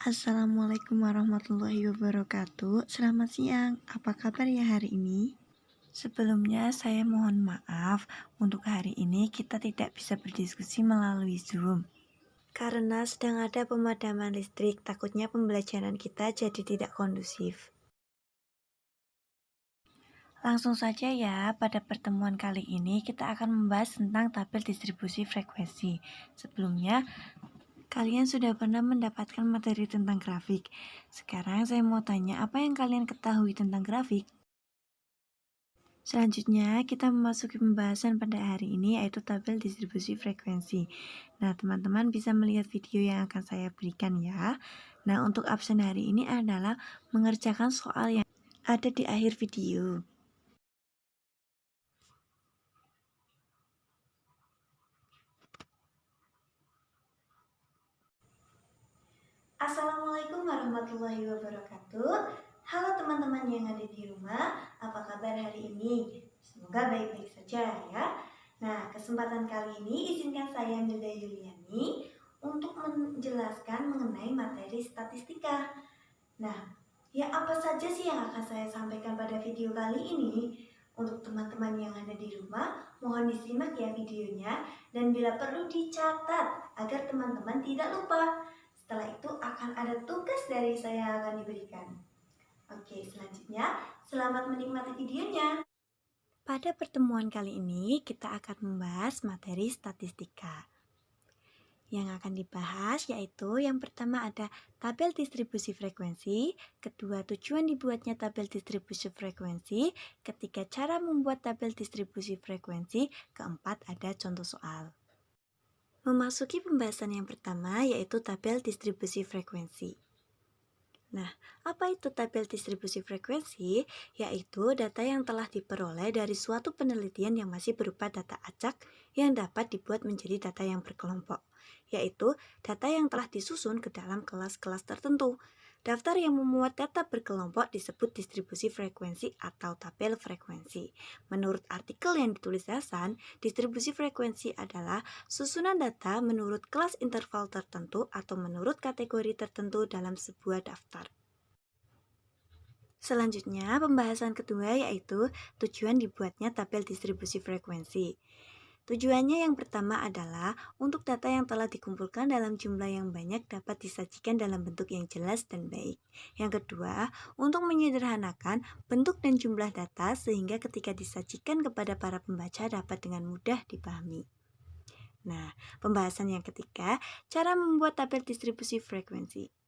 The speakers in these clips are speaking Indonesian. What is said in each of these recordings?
Assalamualaikum warahmatullahi wabarakatuh. Selamat siang, apa kabar ya hari ini? Sebelumnya saya mohon maaf, untuk hari ini kita tidak bisa berdiskusi melalui Zoom karena sedang ada pemadaman listrik, takutnya pembelajaran kita jadi tidak kondusif. Langsung saja ya, pada pertemuan kali ini kita akan membahas tentang tabel distribusi frekuensi. Sebelumnya, kalian sudah pernah mendapatkan materi tentang grafik. Sekarang saya mau tanya, apa yang kalian ketahui tentang grafik? Selanjutnya, kita memasuki pembahasan pada hari ini, yaitu tabel distribusi frekuensi. Nah, teman-teman bisa melihat video yang akan saya berikan ya. Nah, untuk absen hari ini adalah mengerjakan soal yang ada di akhir video. Assalamualaikum warahmatullahi wabarakatuh. Halo teman-teman yang ada di rumah, apa kabar hari ini? Semoga baik-baik saja ya. Nah, kesempatan kali ini izinkan saya Milda Yuliani untuk menjelaskan mengenai materi statistika. Nah, ya apa saja sih yang akan saya sampaikan pada video kali ini? Untuk teman-teman yang ada di rumah, mohon disimak ya videonya dan bila perlu dicatat agar teman-teman tidak lupa. Setelah itu akan ada tugas dari saya yang akan diberikan. Oke, selanjutnya selamat menikmati videonya. Pada pertemuan kali ini kita akan membahas materi statistika. Yang akan dibahas yaitu yang pertama ada tabel distribusi frekuensi, kedua tujuan dibuatnya tabel distribusi frekuensi, ketiga cara membuat tabel distribusi frekuensi, keempat ada contoh soal. Memasuki pembahasan yang pertama yaitu tabel distribusi frekuensi. Nah, apa itu tabel distribusi frekuensi? Yaitu data yang telah diperoleh dari suatu penelitian yang masih berupa data acak yang dapat dibuat menjadi data yang berkelompok, yaitu data yang telah disusun ke dalam kelas-kelas tertentu. Daftar yang memuat data berkelompok disebut distribusi frekuensi atau tabel frekuensi. Menurut artikel yang ditulis Hasan, distribusi frekuensi adalah susunan data menurut kelas interval tertentu atau menurut kategori tertentu dalam sebuah daftar. Selanjutnya, pembahasan kedua yaitu tujuan dibuatnya tabel distribusi frekuensi. Tujuannya yang pertama adalah untuk data yang telah dikumpulkan dalam jumlah yang banyak dapat disajikan dalam bentuk yang jelas dan baik. Yang kedua, untuk menyederhanakan bentuk dan jumlah data sehingga ketika disajikan kepada para pembaca dapat dengan mudah dipahami. Nah, pembahasan yang ketiga, cara membuat tabel distribusi frekuensi.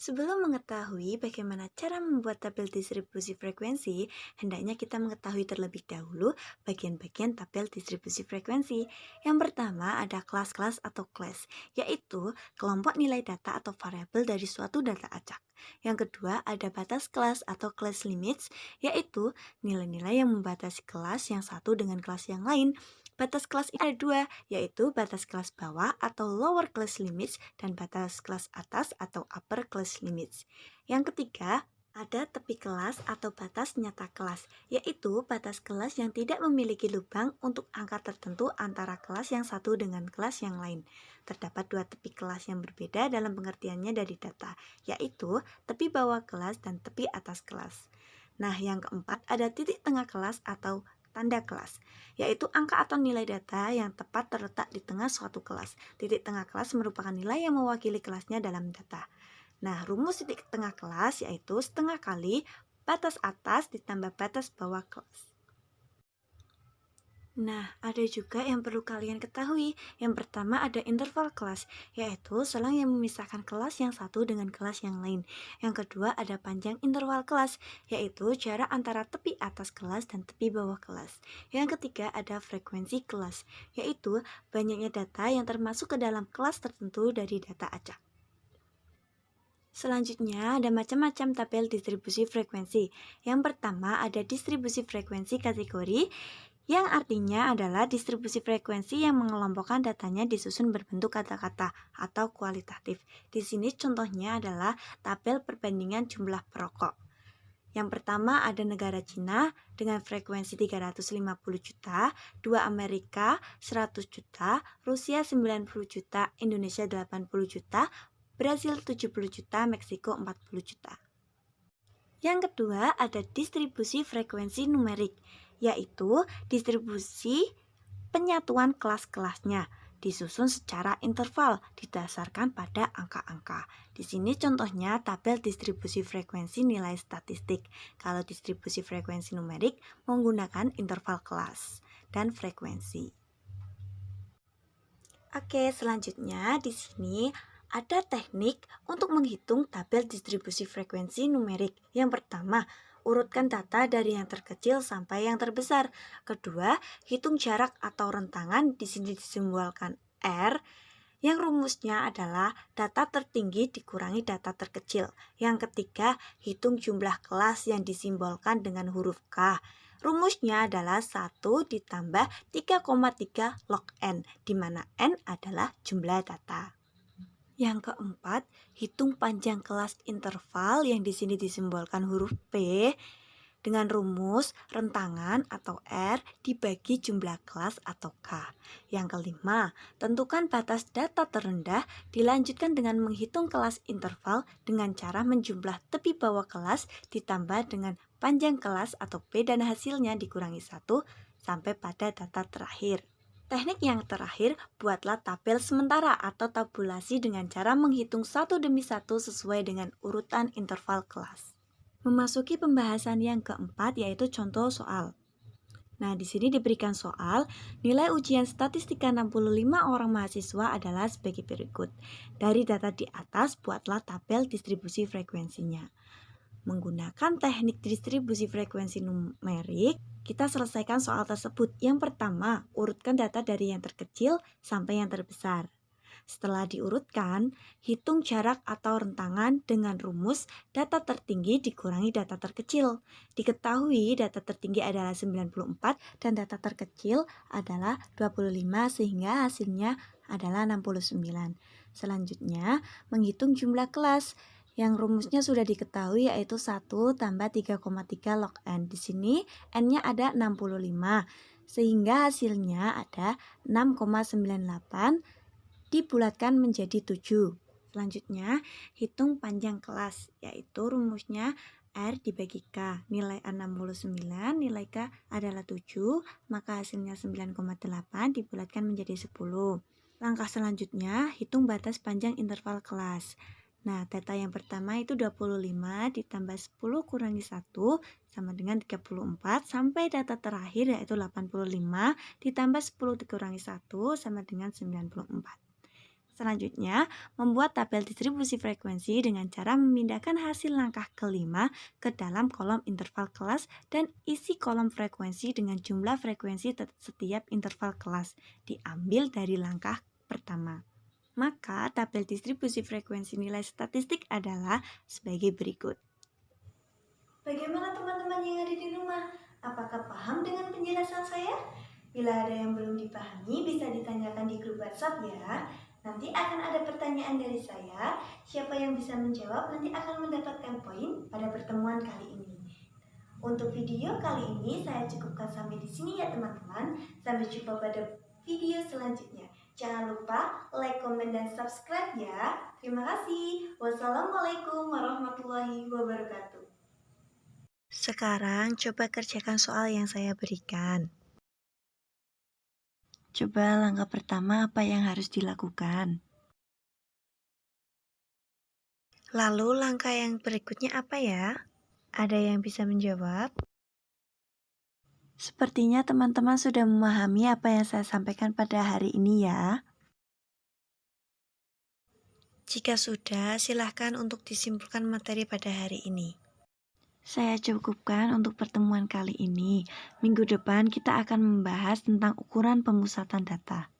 Sebelum mengetahui bagaimana cara membuat tabel distribusi frekuensi, hendaknya kita mengetahui terlebih dahulu bagian-bagian tabel distribusi frekuensi. Yang pertama ada kelas-kelas atau class, yaitu kelompok nilai data atau variabel dari suatu data acak. Yang kedua ada batas kelas atau class limits, yaitu nilai-nilai yang membatasi kelas yang satu dengan kelas yang lain. Batas kelas ini ada dua, yaitu batas kelas bawah atau lower class limits dan batas kelas atas atau upper class limits. Yang ketiga, ada tepi kelas atau batas nyata kelas, yaitu batas kelas yang tidak memiliki lubang untuk angka tertentu antara kelas yang satu dengan kelas yang lain. Terdapat dua tepi kelas yang berbeda dalam pengertiannya dari data, yaitu tepi bawah kelas dan tepi atas kelas. Nah, yang keempat ada titik tengah kelas atau tanda kelas, yaitu angka atau nilai data yang tepat terletak di tengah suatu kelas. Titik tengah kelas merupakan nilai yang mewakili kelasnya dalam data. Nah, rumus titik tengah kelas yaitu setengah kali batas atas ditambah batas bawah kelas. Nah, ada juga yang perlu kalian ketahui. Yang pertama ada interval kelas, yaitu selang yang memisahkan kelas yang satu dengan kelas yang lain. Yang kedua ada panjang interval kelas, yaitu jarak antara tepi atas kelas dan tepi bawah kelas. Yang ketiga ada frekuensi kelas, yaitu banyaknya data yang termasuk ke dalam kelas tertentu dari data acak. Selanjutnya ada macam-macam tabel distribusi frekuensi. Yang pertama ada distribusi frekuensi kategori, yang artinya adalah distribusi frekuensi yang mengelompokkan datanya disusun berbentuk kata-kata atau kualitatif. Di sini contohnya adalah tabel perbandingan jumlah perokok. Yang pertama ada negara Cina dengan frekuensi 350 juta, 2 Amerika 100 juta, Rusia 90 juta, Indonesia 80 juta, Brasil 70 juta, Meksiko 40 juta. Yang kedua ada distribusi frekuensi numerik, yaitu distribusi penyatuan kelas-kelasnya disusun secara interval didasarkan pada angka-angka. Di sini contohnya tabel distribusi frekuensi nilai statistik. Kalau distribusi frekuensi numerik menggunakan interval kelas dan frekuensi. Oke, selanjutnya di sini ada teknik untuk menghitung tabel distribusi frekuensi numerik. Yang pertama, urutkan data dari yang terkecil sampai yang terbesar. Kedua, hitung jarak atau rentangan, di sini disimbolkan R, yang rumusnya adalah data tertinggi dikurangi data terkecil. Yang ketiga, hitung jumlah kelas yang disimbolkan dengan huruf K. Rumusnya adalah 1 ditambah 3,3 log N, di mana N adalah jumlah data. Yang keempat, hitung panjang kelas interval yang di sini disimbolkan huruf P dengan rumus rentangan atau R dibagi jumlah kelas atau K. Yang kelima, tentukan batas data terendah, dilanjutkan dengan menghitung kelas interval dengan cara menjumlah tepi bawah kelas ditambah dengan panjang kelas atau P dan hasilnya dikurangi 1 sampai pada data terakhir. Teknik yang terakhir, buatlah tabel sementara atau tabulasi dengan cara menghitung satu demi satu sesuai dengan urutan interval kelas. Memasuki pembahasan yang keempat yaitu contoh soal. Nah, di sini diberikan soal, nilai ujian statistika 65 orang mahasiswa adalah sebagai berikut. Dari data di atas, buatlah tabel distribusi frekuensinya. Menggunakan teknik distribusi frekuensi numerik, kita selesaikan soal tersebut. Yang pertama, urutkan data dari yang terkecil sampai yang terbesar. Setelah diurutkan, hitung jarak atau rentangan dengan rumus data tertinggi dikurangi data terkecil. Diketahui data tertinggi adalah 94 dan data terkecil adalah 25 sehingga hasilnya adalah 69. Selanjutnya, menghitung jumlah kelas yang rumusnya sudah diketahui yaitu 1 tambah 3,3 log N. Di sini N-nya ada 65 sehingga hasilnya ada 6,98 dibulatkan menjadi 7. Selanjutnya, hitung panjang kelas, yaitu rumusnya R dibagi K. Nilai 69, nilai K adalah 7, maka hasilnya 9,8 dibulatkan menjadi 10. Langkah selanjutnya, hitung batas panjang interval kelas. Nah, data yang pertama itu 25 ditambah 10 kurangi 1 sama dengan 34 sampai data terakhir yaitu 85 ditambah 10 dikurangi 1 sama dengan 94. Selanjutnya, membuat tabel distribusi frekuensi dengan cara memindahkan hasil langkah kelima ke dalam kolom interval kelas dan isi kolom frekuensi dengan jumlah frekuensi setiap interval kelas diambil dari langkah pertama. Maka, tabel distribusi frekuensi nilai statistik adalah sebagai berikut. Bagaimana teman-teman yang ada di rumah? Apakah paham dengan penjelasan saya? Bila ada yang belum dipahami, bisa ditanyakan di grup WhatsApp ya. Nanti akan ada pertanyaan dari saya. Siapa yang bisa menjawab nanti akan mendapatkan poin pada pertemuan kali ini. Untuk video kali ini saya cukupkan sampai di sini ya teman-teman. Sampai jumpa pada video selanjutnya. Jangan lupa like, komen, dan subscribe ya. Terima kasih. Wassalamualaikum warahmatullahi wabarakatuh. Sekarang coba kerjakan soal yang saya berikan. Coba langkah pertama apa yang harus dilakukan. Lalu langkah yang berikutnya apa ya? Ada yang bisa menjawab? Sepertinya teman-teman sudah memahami apa yang saya sampaikan pada hari ini ya. Jika sudah, silahkan untuk disimpulkan materi pada hari ini. Saya cukupkan untuk pertemuan kali ini. Minggu depan kita akan membahas tentang ukuran pemusatan data.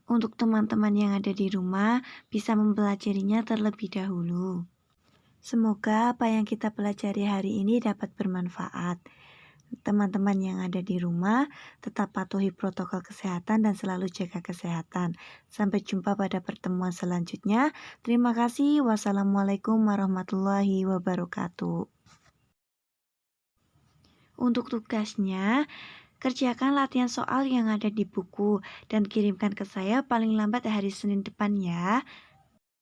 Untuk teman-teman yang ada di rumah, bisa mempelajarinya terlebih dahulu. Semoga apa yang kita pelajari hari ini dapat bermanfaat. Teman-teman yang ada di rumah, tetap patuhi protokol kesehatan dan selalu jaga kesehatan. Sampai jumpa pada pertemuan selanjutnya. Terima kasih. Wassalamualaikum warahmatullahi wabarakatuh. Untuk tugasnya, kerjakan latihan soal yang ada di buku dan kirimkan ke saya paling lambat hari Senin depan ya.